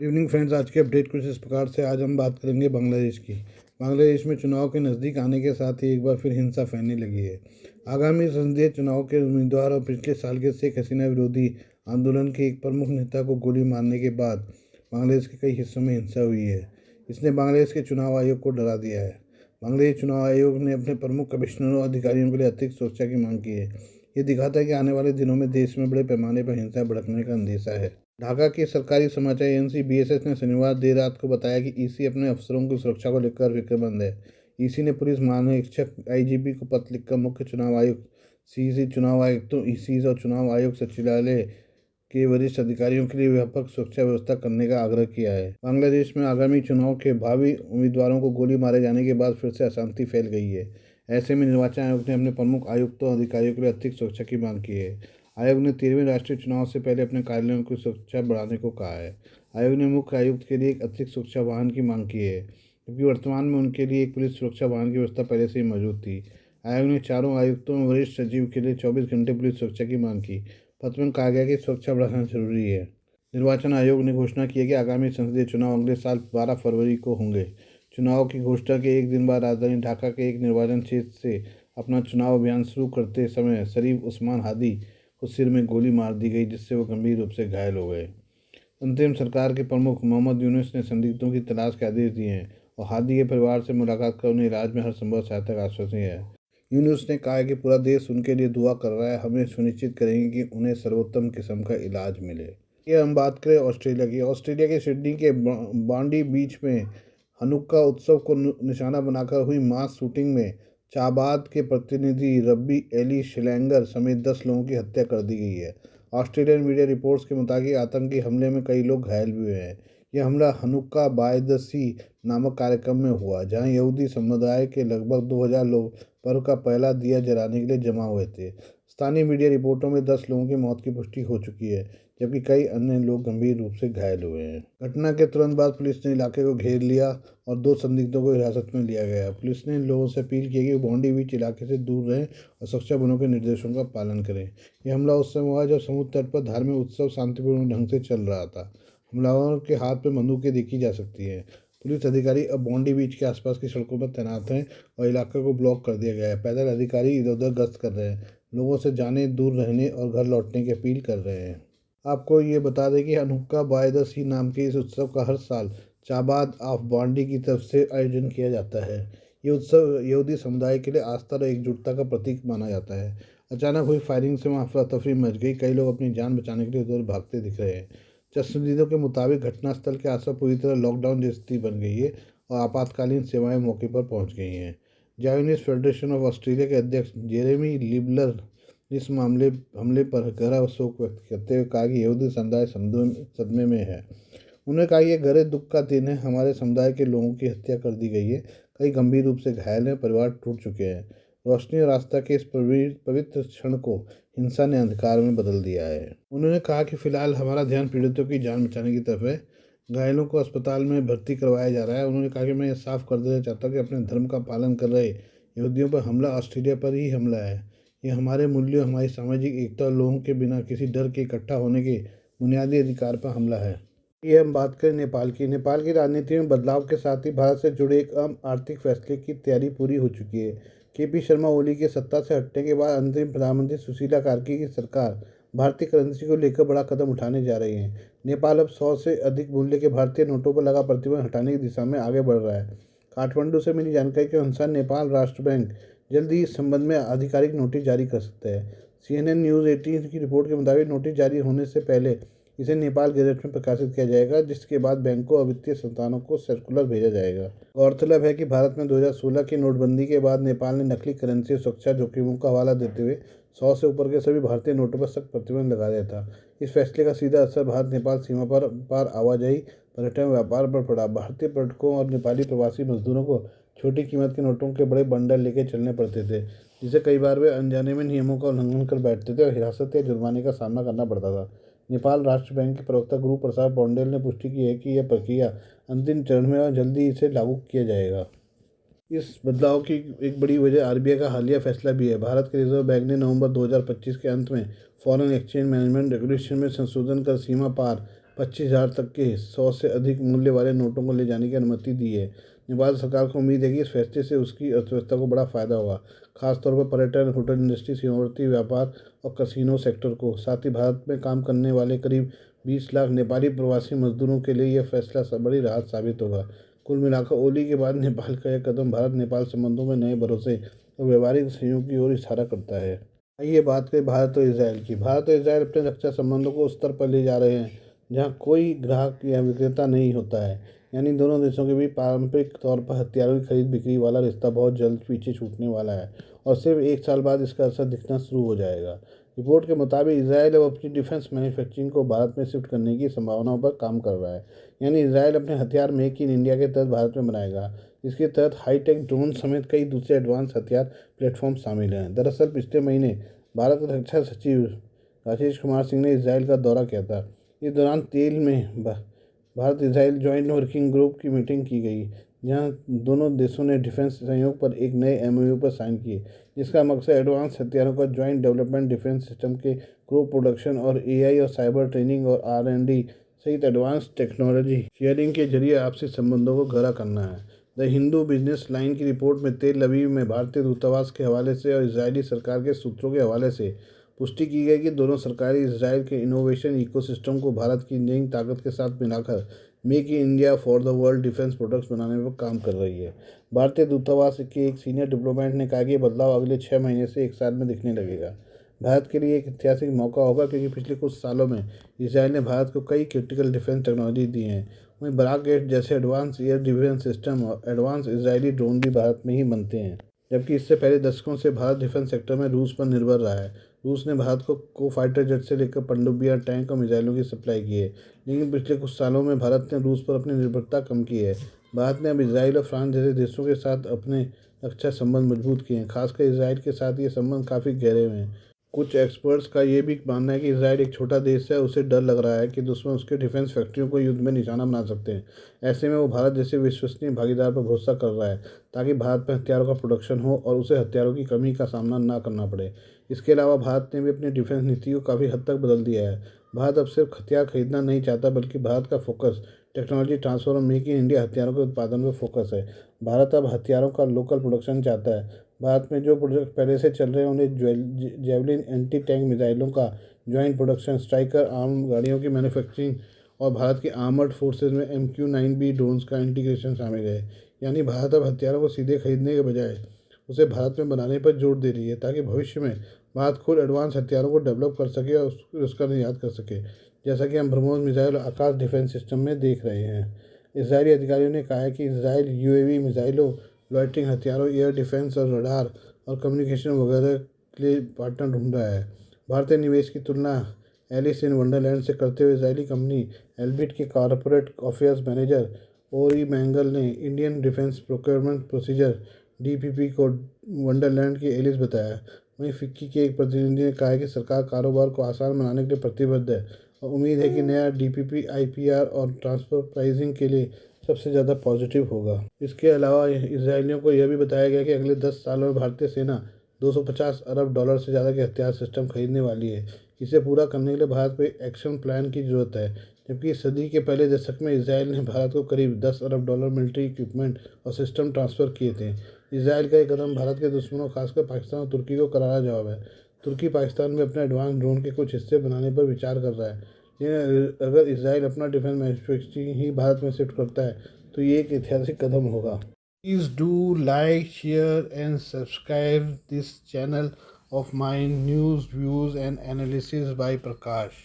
Good evening friends. आज के update कुछ इस प्रकार से। आज हम बात करेंगे बांग्लादेश की। बांग्लादेश में चुनाव के नज़दीक आने के साथ ही एक बार फिर हिंसा फैलने लगी है। आगामी संसदीय चुनाव के उम्मीदवार और पिछले साल के शेख हसीना विरोधी आंदोलन के एक प्रमुख नेता को गोली मारने के बाद बांग्लादेश के कई हिस्सों में हिंसा हुई है। इसने बांग्लादेश के चुनाव आयोग को डरा दिया है। बांग्लादेश चुनाव आयोग ने अपने प्रमुख कमिश्नरों और अधिकारियों के लिए अतिरिक्त सुरक्षा की मांग की है। ये दिखाता है कि आने वाले दिनों में देश में बड़े पैमाने पर हिंसा भड़कने का अंदेशा है। ढाका के सरकारी समाचार एजेंसी बीएसएस ने शनिवार देर रात को बताया कि ईसी अपने अफसरों की सुरक्षा को लेकर फिक्रमंद है। ईसी ने पुलिस महानिरीक्षक आईजीपी को पत्र लिखकर मुख्य चुनाव आयुक्त, सीसी चुनाव आयुक्तों, ईसी और चुनाव आयोग सचिवालय के वरिष्ठ अधिकारियों के लिए व्यापक सुरक्षा व्यवस्था करने का आग्रह किया है। बांग्लादेश में आगामी चुनाव के भावी उम्मीदवारों को गोली मारे जाने के बाद फिर से अशांति फैल गई है। ऐसे में निर्वाचन आयोग ने अपने प्रमुख आयुक्तों और अधिकारियों के लिए अतिरिक्त सुरक्षा की मांग की है। आयोग ने 13वें राष्ट्रीय चुनाव से पहले अपने कार्यालयों की सुरक्षा बढ़ाने को कहा है। आयोग ने मुख्य आयुक्त के लिए एक अतिरिक्त सुरक्षा वाहन की मांग की है, जबकि वर्तमान में उनके लिए एक पुलिस सुरक्षा वाहन की व्यवस्था पहले से ही मौजूद थी। आयोग ने चारों आयुक्तों और वरिष्ठ सचिव के लिए 24 घंटे पुलिस सुरक्षा की मांग की। पत्र में कहा गया कि सुरक्षा बढ़ाना जरूरी है। निर्वाचन आयोग ने घोषणा की है कि आगामी संसदीय चुनाव अगले साल 12 फरवरी को होंगे। चुनाव की घोषणा के एक दिन बाद राजधानी ढाका के एक निर्वाचन क्षेत्र से अपना चुनाव अभियान शुरू करते समय शरीफ उस्मान हादी को सिर में गोली मार दी गई, जिससे वो गंभीर रूप से घायल हो गए। अंतरिम सरकार के प्रमुख मोहम्मद यूनुस ने संदिग्धों की तलाश के आदेश दिए हैं और हादी के परिवार से मुलाकात कर उन्हें इलाज में हर संभव सहायता का आश्वासन दिया है। यूनुस ने कहा है कि पूरा देश उनके लिए दुआ कर रहा है। हमें सुनिश्चित करेंगे कि उन्हें सर्वोत्तम किस्म का इलाज मिले। ये हम बात करें ऑस्ट्रेलिया की। ऑस्ट्रेलिया के सिडनी के बॉन्डी बीच में हनुक्का उत्सव को निशाना बनाकर हुई मास शूटिंग में चाबाद के प्रतिनिधि रब्बी एली शिलैंगर समेत 10 लोगों की हत्या कर दी गई है। ऑस्ट्रेलियन मीडिया रिपोर्ट्स के मुताबिक आतंकी हमले में कई लोग घायल भी हुए हैं। यह हमला हनुक्का बाय द सी नामक कार्यक्रम में हुआ, जहां यहूदी समुदाय के लगभग 2000 लोग पर्व का पहला दिया जलाने के लिए जमा हुए थे। स्थानीय मीडिया रिपोर्टों में 10 लोगों की मौत की पुष्टि हो चुकी है, जबकि कई अन्य लोग गंभीर रूप से घायल हुए हैं। घटना के तुरंत बाद पुलिस ने इलाके को घेर लिया और 2 संदिग्धों को हिरासत में लिया गया। पुलिस ने इन लोगों से अपील की कि वो बॉन्डी बीच इलाके से दूर रहें और सुरक्षा बलों के निर्देशों का पालन करें। यह हमला उस समय हुआ जब समुद्र तट पर धार्मिक उत्सव शांतिपूर्ण ढंग से चल रहा था। हमलावरों के हाथ में बंदूकें देखी जा सकती हैं। पुलिस अधिकारी अब बॉन्डी बीच के आसपास की सड़कों पर तैनात हैं और इलाके को ब्लॉक कर दिया गया है। पैदल अधिकारी इधर उधर गश्त कर रहे हैं, लोगों से जाने दूर रहने और घर लौटने की अपील कर रहे हैं। आपको ये बता दें कि हनुक्का बाय द सी नाम के इस उत्सव का हर साल चाबाद ऑफ बॉन्डी की तरफ से आयोजन किया जाता है। ये उत्सव यहूदी समुदाय के लिए आस्था और एकजुटता का प्रतीक माना जाता है। अचानक हुई फायरिंग से वहाँ अफरा तफरी मच गई। कई लोग अपनी जान बचाने के लिए उधर भागते दिख रहे हैं। चश्मदीदों के मुताबिक घटनास्थल के आसपास पूरी तरह लॉकडाउन जैसी स्थिति बन गई है और आपातकालीन सेवाएं मौके पर पहुंच गई हैं। जायनीज फेडरेशन ऑफ ऑस्ट्रेलिया के अध्यक्ष जेरेमी लिबलर ने इस हमले पर गहरा शोक व्यक्त करते हुए कहा कि यहूदी समुदाय सदमे में है। उन्होंने कहा कि यह गहरे दुख का दिन है। हमारे समुदाय के लोगों की हत्या कर दी गई है, कई गंभीर रूप से घायल हैं, परिवार टूट चुके हैं। रोशनी और आस्था के इस पवित्र क्षण को हिंसा ने अंधकार में बदल दिया है। उन्होंने कहा कि फिलहाल हमारा ध्यान पीड़ितों की जान बचाने की तरफ है। घायलों को अस्पताल में भर्ती करवाया जा रहा है। उन्होंने कहा कि मैं यह साफ कर देना चाहता हूँ कि अपने धर्म का पालन कर रहे यहूदियों पर हमला ऑस्ट्रेलिया पर ही हमला है। यह हमारे मूल्यों, हमारी सामाजिक एकता और लोगों के बिना किसी डर के इकट्ठा होने के बुनियादी अधिकार पर हमला है। ये हम बात करें नेपाल की। नेपाल की राजनीति में बदलाव के साथ ही भारत से जुड़े एक अहम आर्थिक फैसले की तैयारी पूरी हो चुकी है। केपी शर्मा ओली के सत्ता से हटने के बाद अंतरिम प्रधानमंत्री सुशीला कार्की की सरकार भारतीय करेंसी को लेकर बड़ा कदम उठाने जा रही है। नेपाल अब 100 से अधिक मूल्य के भारतीय नोटों पर लगा प्रतिबंध हटाने की दिशा में आगे बढ़ रहा है। काठमांडू से मिली जानकारी के अनुसार नेपाल राष्ट्र बैंक जल्द ही इस संबंध में आधिकारिक नोटिस जारी कर सकता है। CNN न्यूज़ 18 की रिपोर्ट के मुताबिक नोटिस जारी होने से पहले इसे नेपाल गैजेट में प्रकाशित किया जाएगा, जिसके बाद बैंकों और वित्तीय संस्थानों को सर्कुलर भेजा जाएगा। गौरतलब है कि भारत में 2016 की नोटबंदी के बाद नेपाल ने नकली करेंसी और सुरक्षा जोखिमों का हवाला देते हुए 100 से ऊपर के सभी भारतीय नोटों पर सख्त प्रतिबंध लगा दिया था। इस फैसले का सीधा असर भारत नेपाल सीमा पर पार आवाजाही, पर्यटन, व्यापार पर पड़ा। भारतीय पर्यटकों और नेपाली प्रवासी मजदूरों को छोटी कीमत के नोटों के बड़े बंडल लेकर चलने पड़ते थे, जिसे कई बार वे अनजाने में नियमों का उल्लंघन कर बैठते थे और हिरासत या जुर्माने का सामना करना पड़ता था। नेपाल राष्ट्र बैंक के प्रवक्ता गुरु प्रसाद पौडेल ने पुष्टि की है कि यह प्रक्रिया अंतिम चरण में और जल्दी इसे लागू किया जाएगा। इस बदलाव की एक बड़ी वजह आरबीआई का हालिया फैसला भी है। भारत के रिजर्व बैंक ने नवंबर 2025 के अंत में फॉरेन एक्सचेंज मैनेजमेंट रेगुलेशन में संशोधन कर सीमा पार 25,000 तक के 100 से अधिक मूल्य वाले नोटों को ले जाने की अनुमति दी है। नेपाल सरकार को उम्मीद है कि इस फैसले से उसकी अर्थव्यवस्था को बड़ा फायदा होगा, खासतौर पर पर्यटन, होटल इंडस्ट्री, सीमावर्ती व्यापार और कसिनो सेक्टर को। साथ ही भारत में काम करने वाले करीब 20 लाख नेपाली प्रवासी मजदूरों के लिए यह फैसला बड़ी राहत साबित होगा। कुल मिलाकर ओली के बाद नेपाल का यह कदम भारत नेपाल संबंधों में नए भरोसे और व्यावहारिक सहयोग की ओर इशारा करता है। आइए बात करें भारत और इसराइल की। भारत और इसराइल अपने रक्षा संबंधों को उस स्तर पर ले जा रहे हैं जहां कोई ग्राहक या विक्रेता नहीं होता है। यानी दोनों देशों के बीच पारंपरिक तौर पर हथियारों की खरीद बिक्री वाला रिश्ता बहुत जल्द पीछे छूटने वाला है और सिर्फ 1 साल बाद इसका असर दिखना शुरू हो जाएगा। रिपोर्ट के मुताबिक इसराइल अब अपनी डिफेंस मैन्युफैक्चरिंग को भारत में शिफ्ट करने की संभावनाओं पर काम कर रहा है। यानी इसराइल अपने हथियार मेक इन इंडिया के तहत भारत में बनाएगा। इसके तहत हाईटेक ड्रोन समेत कई दूसरे एडवांस हथियार प्लेटफॉर्म शामिल हैं। दरअसल पिछले महीने भारत के रक्षा सचिव राजेश कुमार सिंह ने इसराइल का दौरा किया था। इस दौरान तेल में Bharat Israel joint working group की मीटिंग की गई, जहां दोनों देशों ने डिफेंस सहयोग पर एक नए एमओयू पर साइन किए, जिसका मकसद एडवांस हथियारों का जॉइंट डेवलपमेंट, डिफेंस सिस्टम के को प्रोडक्शन और एआई और साइबर ट्रेनिंग और आर&डी सहित एडवांस टेक्नोलॉजी शेयरिंग के जरिए आपसी संबंधों को गहरा करना है। द हिंदू बिजनेस लाइन की रिपोर्ट में तेल अवीव में भारतीय दूतावास के हवाले से और इजरायली सरकार के सूत्रों के हवाले से पुष्टि की गई कि दोनों सरकारें इसराइल के इनोवेशन इकोसिस्टम को भारत की इंजीनियरिंग ताकत के साथ मिलाकर make in India for the world defence products बनाने पर काम कर रही है। भारतीय दूतावास के एक सीनियर डिप्लोमेट ने कहा कि यह बदलाव अगले 6 महीने से 1 साल में दिखने लगेगा। भारत के लिए एक ऐतिहासिक मौका होगा क्योंकि पिछले कुछ सालों में इसराइल ने भारत को कई क्रिटिकल डिफेंस टेक्नोलॉजी दी हैं। वहीं बराक गेट जैसे एडवांस एयर डिफेंस सिस्टम और एडवांस इजरायली ड्रोन भी भारत में ही बनते हैं, जबकि इससे पहले दशकों से भारत डिफेंस सेक्टर में रूस पर निर्भर रहा है। रूस ने भारत को फाइटर जेट से लेकर पनडुब्बियां, टैंक और मिसाइलों की सप्लाई की है, लेकिन पिछले कुछ सालों में भारत ने रूस पर अपनी निर्भरता कम की है। भारत ने अब इसराइल और फ्रांस जैसे देशों के साथ अपने रक्षा संबंध मजबूत किए हैं। खासकर इसराइल के साथ ये संबंध काफ़ी गहरे हुए हैं। कुछ एक्सपर्ट्स का ये भी मानना है कि इसराइल एक छोटा देश है, उसे डर लग रहा है कि दुश्मन उसके डिफेंस फैक्ट्रियों को युद्ध में निशाना बना सकते हैं। ऐसे में वो भारत जैसे विश्वसनीय भागीदार पर भरोसा कर रहा है ताकि भारत में हथियारों का प्रोडक्शन हो और उसे हथियारों की कमी का सामना ना करना पड़े। इसके अलावा भारत ने भी अपनी डिफेंस नीति को काफ़ी हद तक बदल दिया है। भारत अब सिर्फ हथियार खरीदना नहीं चाहता, बल्कि भारत का फोकस टेक्नोलॉजी ट्रांसफर और मेक इन इंडिया हथियारों के उत्पादन पर फोकस है। भारत अब हथियारों का लोकल प्रोडक्शन चाहता है। भारत में जो प्रोजेक्ट पहले से चल रहे हैं उन्हें जेवलिन एंटी टैंक मिसाइलों का जॉइंट प्रोडक्शन, स्ट्राइकर आर्म गाड़ियों की मैन्युफैक्चरिंग और भारत की आर्मर्ड फोर्सेज में MQ-9B ड्रोन्स का इंटीग्रेशन शामिल है। यानी भारत अब हथियारों को सीधे खरीदने के बजाय उसे भारत में बनाने पर जोर दे रही है ताकि भविष्य में भारत खुद एडवांस हथियारों को डेवलप कर सके और उसका निर्यात कर सके, जैसा कि हम ब्रह्मोस मिसाइल और आकाश डिफेंस सिस्टम में देख रहे हैं। इसराइली अधिकारियों ने कहा है कि इसराइल UAV मिसाइलों, लॉइटरिंग हथियारों, एयर डिफेंस और रडार और कम्युनिकेशन वगैरह के लिए पार्टनर ढूंढ रहा है। भारतीय निवेश की तुलना एलिस इन वंडरलैंड से करते हुए इसराइली कंपनी एल्बिट के कॉर्पोरेट अफेयर्स मैनेजर ओरी मैंगल ने Indian defence procurement procedure DPP को वंडरलैंड की एलिस बताया। वहीं फिक्की के एक प्रतिनिधि ने कहा है कि सरकार कारोबार को आसान बनाने के लिए प्रतिबद्ध है और उम्मीद है कि नया DPP IPR और ट्रांसफर प्राइसिंग के लिए सबसे ज़्यादा पॉजिटिव होगा। इसके अलावा इसराइलियों को यह भी बताया गया कि अगले 10 सालों में भारतीय सेना $250 अरब से ज़्यादा के हथियार सिस्टम खरीदने वाली है। इसे पूरा करने के लिए भारत को एक एक्शन प्लान की ज़रूरत है, जबकि इस सदी के पहले दशक में इसराइल ने भारत को करीब $10 अरब मिलिट्री इक्विपमेंट और सिस्टम ट्रांसफ़र किए थे। इसराइल का एक कदम भारत के दुश्मनों, खासकर पाकिस्तान और तुर्की को करारा जवाब है। तुर्की पाकिस्तान में अपने एडवांस ड्रोन के कुछ हिस्से बनाने पर विचार कर रहा है, लेकिन अगर इसराइल अपना डिफेंस मैन्युफैक्चरिंग ही भारत में शिफ्ट करता है तो ये एक ऐतिहासिक कदम होगा। Please do like, share and subscribe this channel of my news, views and analysis by Prakash.